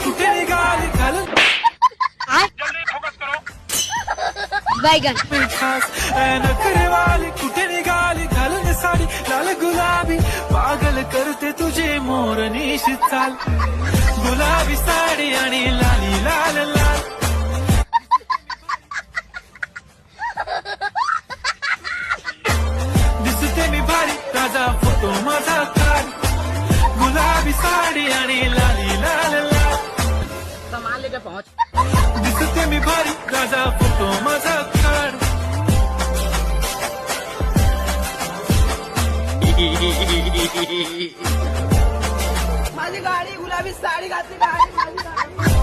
कुठे निघाली घालून बैगन खास नखरेवाली कुठे निघाली घालून साडी लाल गुलाबी पागल करते तुझे मोरनीश चाल गुलाबी साडी आणि लाली लाल लाल दिसते मी भारी ताजा फोटो माझा काढ गुलाबी साडी आणि लाली लाल लाल सामान लेके पहुंच दिसते मी भारी ताजा फोटो माझा काढ माझी गाडी गुलाबी साडी घातली गाडी माझी गाडी